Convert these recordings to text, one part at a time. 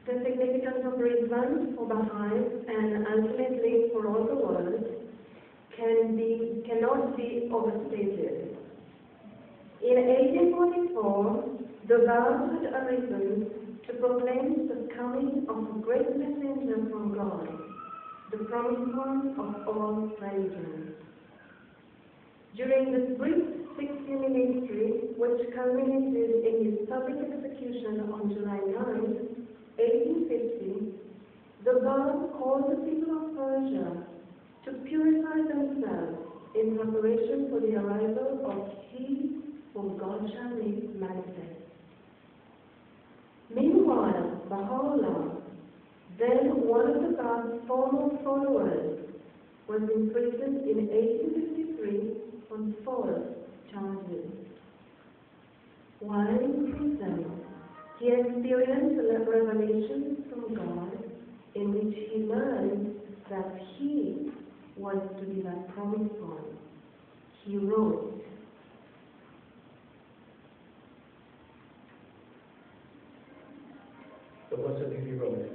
The significance of Rizvan for Baha'is and ultimately for all the world cannot be overstated. In 1844, the Bab had arisen to proclaim the coming of a great messenger from God, the promised one of all religions. During this brief 16 ministry, which culminated in his public execution on July 9, 1850, the Bab called the people of Persia to purify themselves in preparation for the arrival of He whom God shall make manifest. Meanwhile, Baha'u'llah, then one of the Bab's foremost followers, was imprisoned in 1853 on false charges. While in prison, he experienced a revelation from God in which he learned that he was to be that promised one. He wrote, "But listen to he wrote,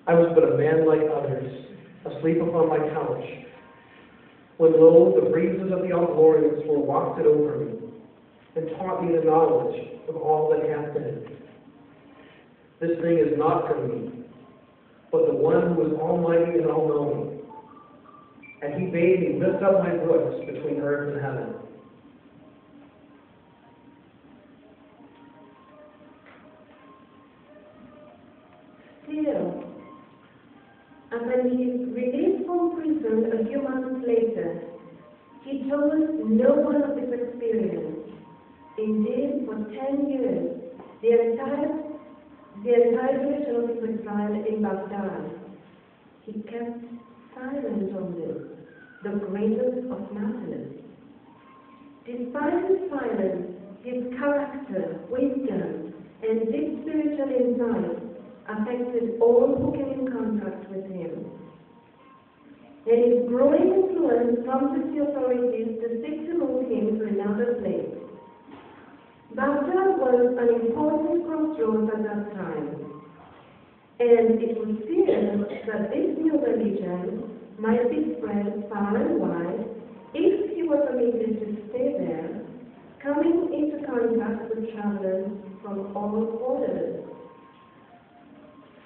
I was but a man like others, asleep upon my couch, when lo, the breezes of the all-glorious were wafted over me, and taught me the knowledge of all that hath been. This thing is not from me, but the one who is almighty and all-knowing. And he bade me lift up my brooks between earth and heaven." Still, and when he is released from prison a few months later, he told no one of his experience. Indeed, for 10 years, the entire duration of his exile in Baghdad, he kept silent on this, the greatest of matters. Despite his silence, his character, wisdom, and deep spiritual insight affected all who came in contact with him. And his growing influence prompted the authorities to seek to move him to another place. Baghdad was an important crossroads at that time, and it was feared that this new religion might be spread far and wide if he were permitted to stay there, coming into contact with travelers from all quarters.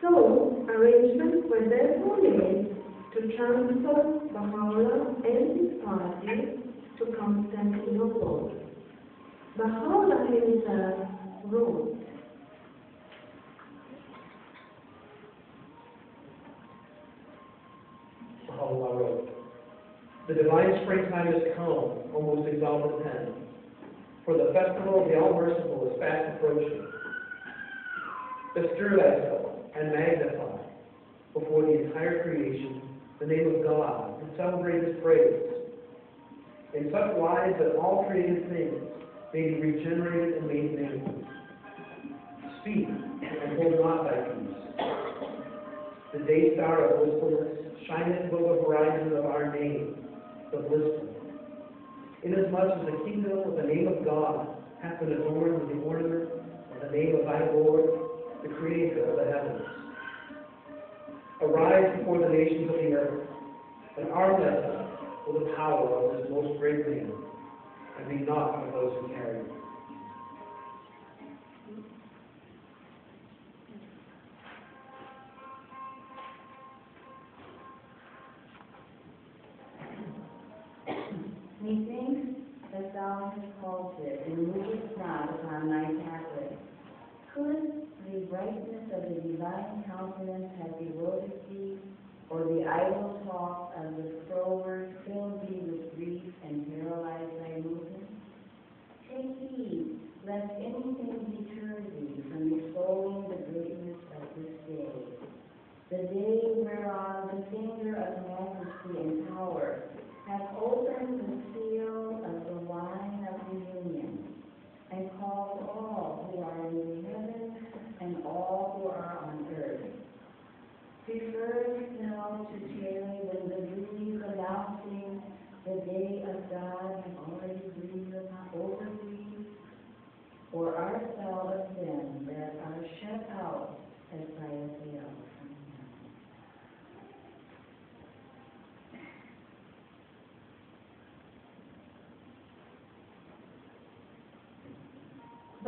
So, arrangements were therefore made to transfer Baha'u'llah and his party to Constantinople. Baha'u'llah himself wrote, Baha'u'llah wrote, "The divine springtime is come, O most exalted pen, for the festival of the All-Merciful is fast approaching. Bestir thyself and magnify before the entire creation the name of God and celebrate his praise, in such wise that all created things may be regenerated and made new. Speak and hold not thy peace. The day star of blissfulness shineth above the horizon of our name, the blissful. Inasmuch as the kingdom of the name of God hath been adorned with the ornament of the name of thy Lord, the Creator of the heavens. Arise before the nations of the earth, and arm thyself with the power of this most great man, and be not of those who carry it." Methinks that thou hast halted and movest not upon thy pathway. Could the brightness of the divine countenance have bewildered thee, or the idle talk of the froward fill thee with grief and paralyze thy movement? Take heed, lest anything deter thee from extolling the greatness of this day, the day whereon the finger of majesty and power hath opened the seal of the wine of reunion, and called all who are in heaven and all who are on earth. Prefers thou to tarry when the breeze announcing the day of God have already breathed over thee? Or art thou of them that are shut out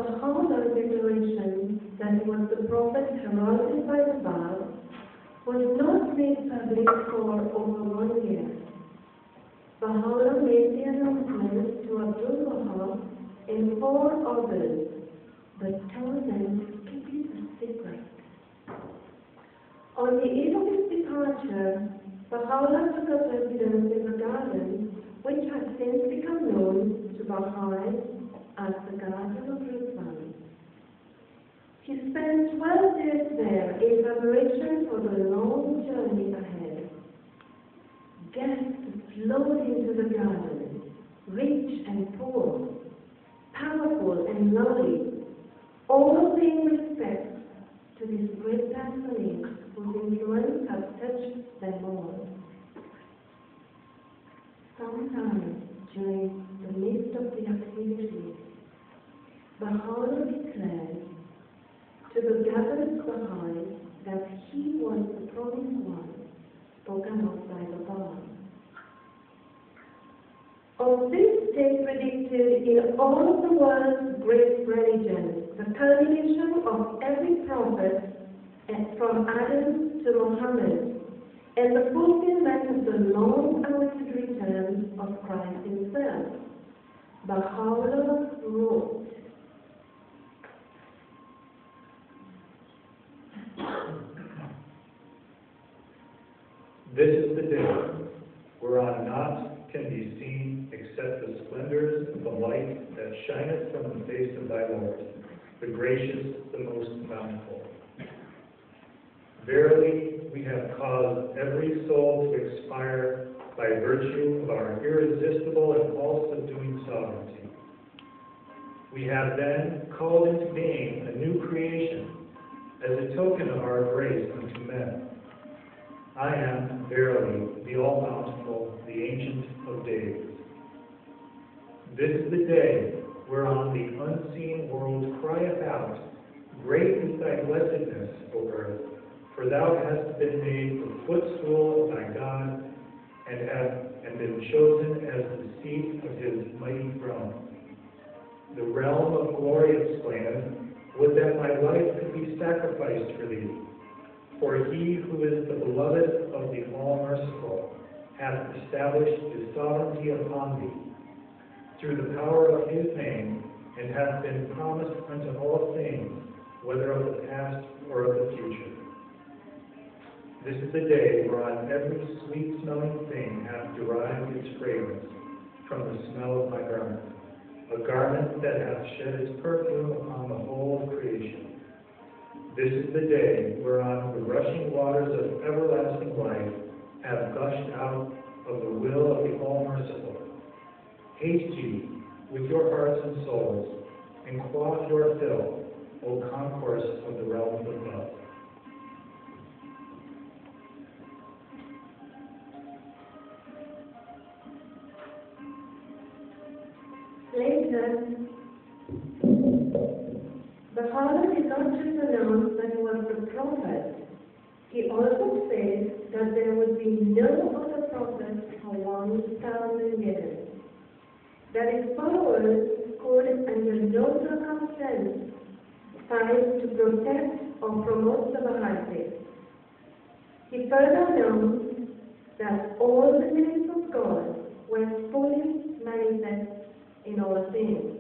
The whole declaration that he was the prophet heralded by the bar was not made public for over 1 year. Baha'u'llah made the announcement to Abdul Wahab and 4 others, but told them to keep it a secret. On the eve of his departure, Baha'u'llah took up residence in the garden, which has since become known to Baha'is as the Garden of Rizvan. He spent 12 days there in preparation for the long journey ahead. Guests flowed into the garden, rich and poor, powerful and lowly, all paying respect to this great personage whose influence has touched them all. Sometime during the midst of the activities, Baha'u'llah declared to the gathered Baha'is that he was the promised one spoken of by the Bar. Of this day predicted in all of the world's great religions, the culmination of every prophet from Adam to Muhammad, and the fulfillment of the long-awaited return of Christ himself. Baha'u'llah wrote, "This is the day whereon naught can be seen except the splendors of the light that shineth from the face of thy Lord, the gracious, the most bountiful. Verily, we have caused every soul to expire by virtue of our irresistible and all-subduing sovereignty. We have then called into being a new creation as a token of our grace unto men. I am verily the all-bountiful, the Ancient of Days. This is the day whereon the unseen world crieth out, Great is thy blessedness, O earth, for thou hast been made the footstool of thy God, and been chosen as the seat of his mighty throne. The realm of glory explaineth, would that my life could be sacrificed for thee. For he who is the beloved of the All-Merciful hath established his sovereignty upon thee, through the power of his name, and hath been promised unto all things, whether of the past or of the future. This is the day whereon every sweet-smelling thing hath derived its fragrance from the smell of my garment, a garment that hath shed its perfume upon the whole of creation. This is the day whereon the rushing waters of everlasting life have gushed out of the will of the All-Merciful. Haste ye with your hearts and souls, and quaff your fill, O concourse of the realms above." Later, the father did not just announce that he was the prophet. He also said that there would be no other prophet for 1,000 years. That his followers could, under no circumstance, fight to protect or promote the Baha'i faith. He further announced that all the names of God were fully manifest in all things.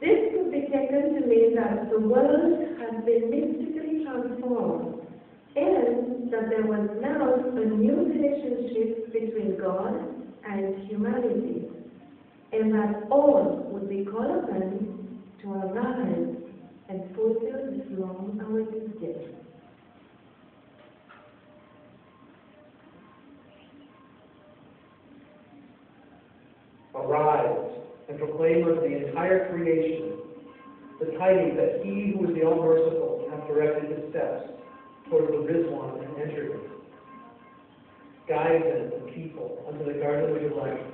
This could be taken to mean that the world has been mystically transformed, and that there was now a new relationship between God and humanity, and that all would be called upon to arise and fulfill this long-awaited day. Arise and proclaim unto the entire creation the tidings that he who is the All-Merciful hath directed his steps towards the Rizwan and entered it. Guide then the people unto the garden of delight,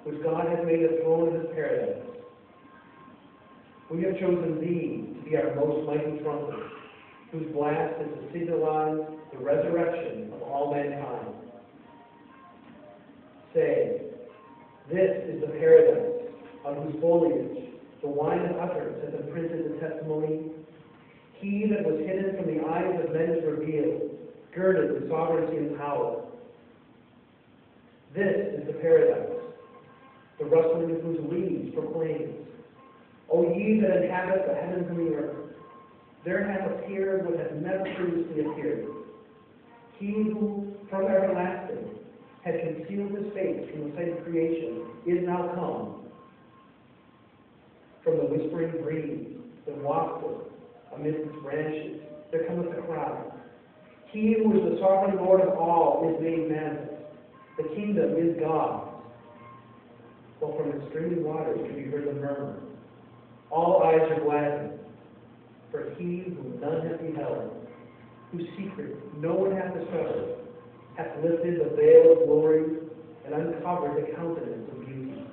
which God hath made the throne of his paradise. We have chosen thee to be our most mighty trumpet, whose blast is to signalize the resurrection of all mankind. Say, this is the paradise on whose foliage the wine of utterance hath imprinted the testimony. He that was hidden from the eyes of men is revealed, girded with sovereignty and power. This is the paradise, the rustling of whose leaves proclaims, O ye that inhabit the heavens and the earth, there hath appeared what hath never previously appeared. He who from everlasting had concealed his face from the sight of creation is now come. From the whispering breeze that wafted amidst its branches, there cometh a cry. He who is the sovereign Lord of all is made manifest. The kingdom is God's. While from its streaming waters can be heard the murmur. All eyes are gladdened, for he whom none hath beheld, whose secret no one hath discovered, hath lifted the veil of glory and uncovered the countenance of beauty.